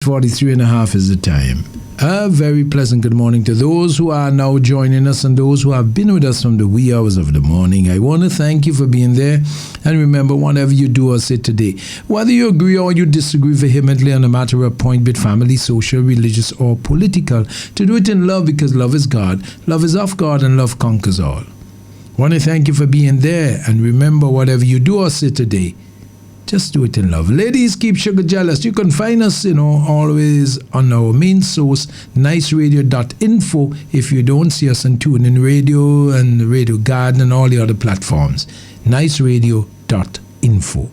43 and a half is the time. A very pleasant good morning to those who are now joining us and those who have been with us from the wee hours of the morning. I want to thank you for being there. And remember, whatever you do or say today, whether you agree or you disagree vehemently on a matter of point, be it family, social, religious, or political, to do it in love, because love is God, love is of God, and love conquers all. I want to thank you for being there. And remember, whatever you do or say today, just do it in love. Ladies, keep sugar jealous. You can find us, always on our main source, niceradio.info, if you don't see us on TuneIn Radio and Radio Garden and all the other platforms. niceradio.info.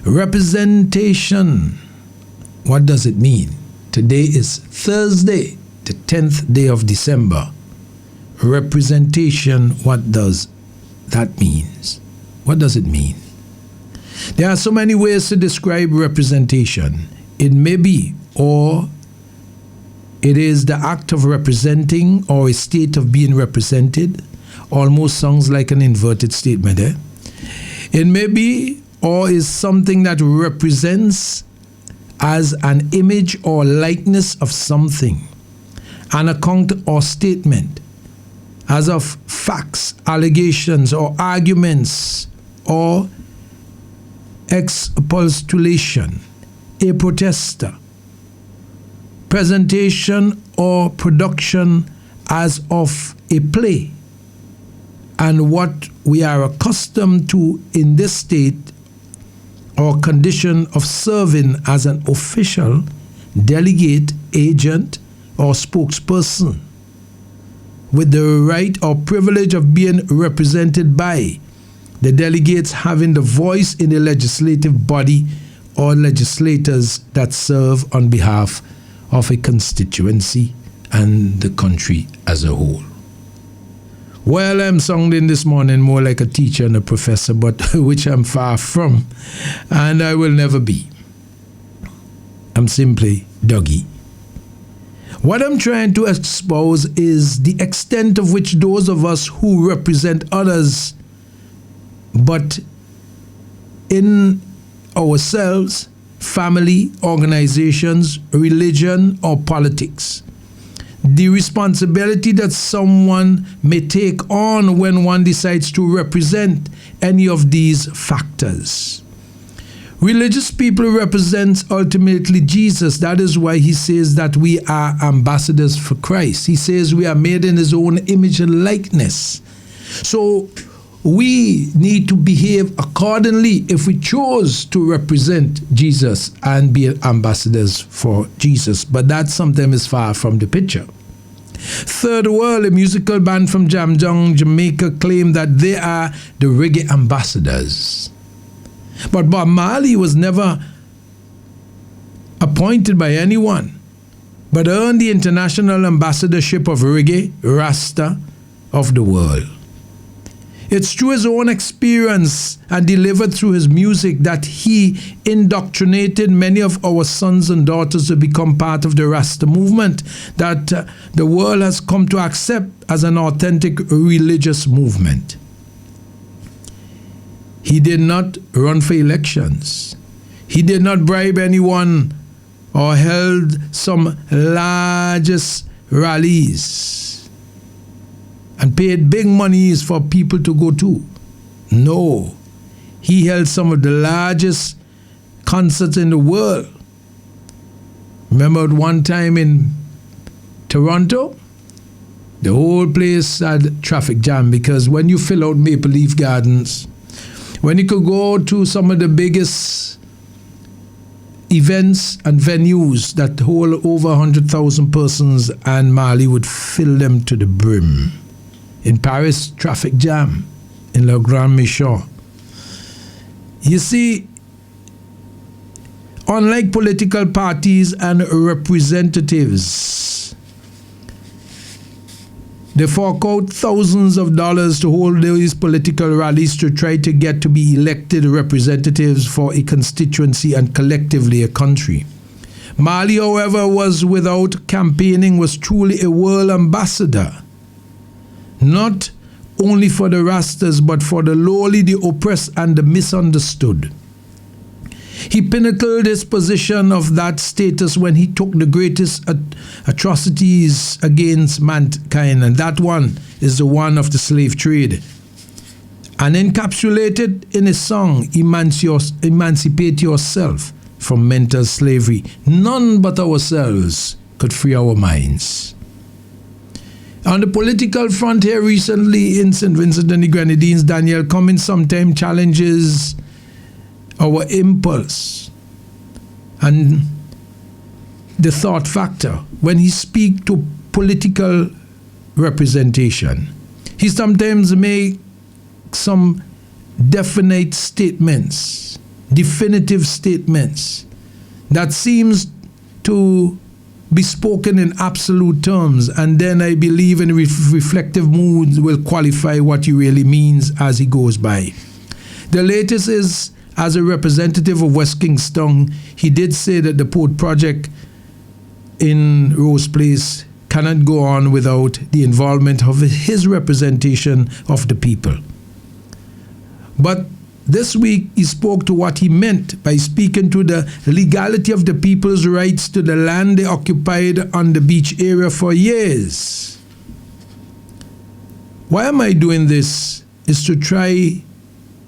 Representation. What does it mean? Today is Thursday, the 10th day of December. Representation, what does that mean? What does it mean? There are so many ways to describe representation. It may be, or it is the act of representing or a state of being represented. Almost sounds like an inverted statement, eh? It may be, or is something that represents as an image or likeness of something, an account or statement, as of facts, allegations, or arguments, or expostulation, a protester, presentation or production as of a play, and what we are accustomed to in this state or condition of serving as an official, delegate, agent, or spokesperson, with the right or privilege of being represented by the delegates having the voice in the legislative body or legislators that serve on behalf of a constituency and the country as a whole. Well, I'm sounding this morning more like a teacher and a professor, but which I'm far from, and I will never be. I'm simply Dougie. What I'm trying to expose is the extent of which those of us who represent others, but in ourselves, family, organizations, religion, or politics, the responsibility that someone may take on when one decides to represent any of these factors. Religious people represent ultimately Jesus. That is why he says that we are ambassadors for Christ. He says we are made in his own image and likeness. So we need to behave accordingly if we chose to represent Jesus and be ambassadors for Jesus. But that sometimes is far from the picture. Third World, a musical band from Jamjong, Jamaica, claim that they are the reggae ambassadors. But Bob Marley was never appointed by anyone, but earned the international ambassadorship of reggae, Rasta, of the world. It's through his own experience and delivered through his music that he indoctrinated many of our sons and daughters to become part of the Rasta movement that the world has come to accept as an authentic religious movement. He did not run for elections. He did not bribe anyone or held some largest rallies and paid big monies for people to go to. No. He held some of the largest concerts in the world. Remember at one time in Toronto? The whole place had traffic jam because when you fill out Maple Leaf Gardens, when you could go to some of the biggest events and venues that hold over 100,000 persons, and Marley would fill them to the brim. In Paris, traffic jam. In Le Grand Méchant. You see, unlike political parties and representatives, they fork out thousands of dollars to hold these political rallies to try to get to be elected representatives for a constituency and collectively a country. Marley, however, was without campaigning, was truly a world ambassador. Not only for the Rastas, but for the lowly, the oppressed, and the misunderstood. He pinnacled his position of that status when he took the greatest atrocities against mankind, and that one is the one of the slave trade. And encapsulated in his song, Emancipate Yourself from Mental Slavery. None but ourselves could free our minds. On the political front here recently in St. Vincent and the Grenadines, Daniel Cummins sometimes challenges our impulse and the thought factor when he speaks to political representation. He sometimes makes some definitive statements that seems to be spoken in absolute terms, and then I believe in reflective moods will qualify what he really means as he goes by. The latest is, as a representative of West Kingston, he did say that the port project in Rose Place cannot go on without the involvement of his representation of the people. But this week he spoke to what he meant by speaking to the legality of the people's rights to the land they occupied on the beach area for years. Why am I doing this? Is to try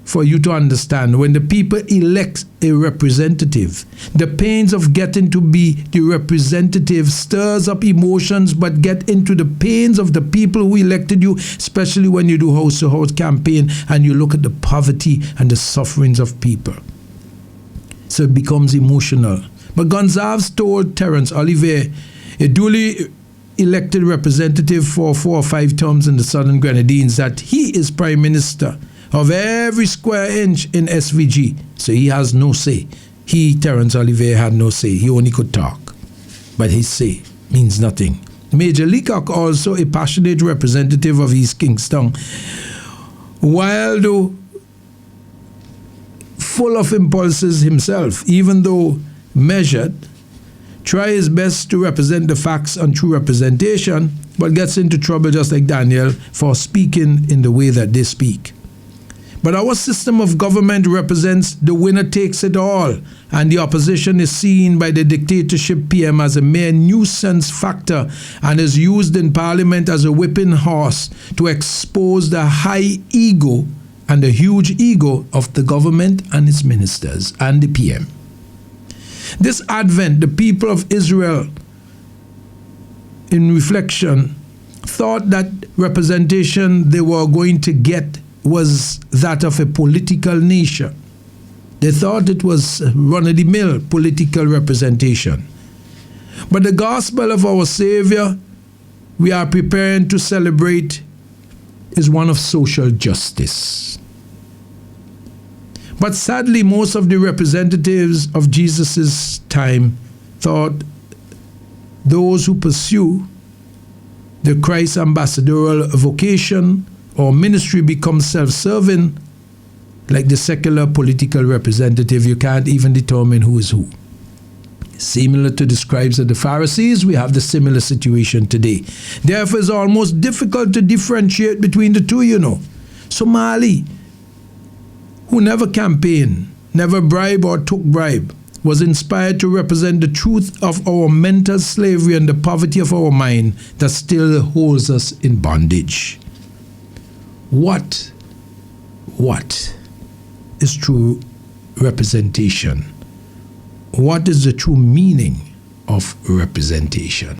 for you to understand when the people elect a representative, the pains of getting to be the representative stirs up emotions, but get into the pains of the people who elected you, especially when you do house-to-house campaign and you look at the poverty and the sufferings of people. So it becomes emotional. But Gonzalez told Terence Oliver, a duly elected representative for 4 or 5 terms in the Southern Grenadines, that he is Prime Minister of every square inch in SVG. So he has no say. Terence Oliver, had no say. He only could talk. But his say means nothing. Major Leacock, also a passionate representative of East Kingston, while though full of impulses himself, even though measured, try his best to represent the facts and true representation, but gets into trouble just like Daniel for speaking in the way that they speak. But our system of government represents the winner takes it all, and the opposition is seen by the dictatorship PM as a mere nuisance factor and is used in Parliament as a whipping horse to expose the high ego and the huge ego of the government and its ministers and the PM. This Advent, the people of Israel, in reflection, thought that representation they were going to get was that of a political nature. They thought it was run-of-the-mill political representation. But the gospel of our Savior we are preparing to celebrate is one of social justice. But sadly, most of the representatives of Jesus' time thought those who pursue the Christ ambassadorial vocation or ministry become self-serving, like the secular political representative. You can't even determine who is who. Similar to the scribes of the Pharisees, we have the similar situation today. Therefore, it's almost difficult to differentiate between the two, you know. Somali, who never campaigned, never bribed or took bribe, was inspired to represent the truth of our mental slavery and the poverty of our mind that still holds us in bondage. What is true representation? What is the true meaning of representation?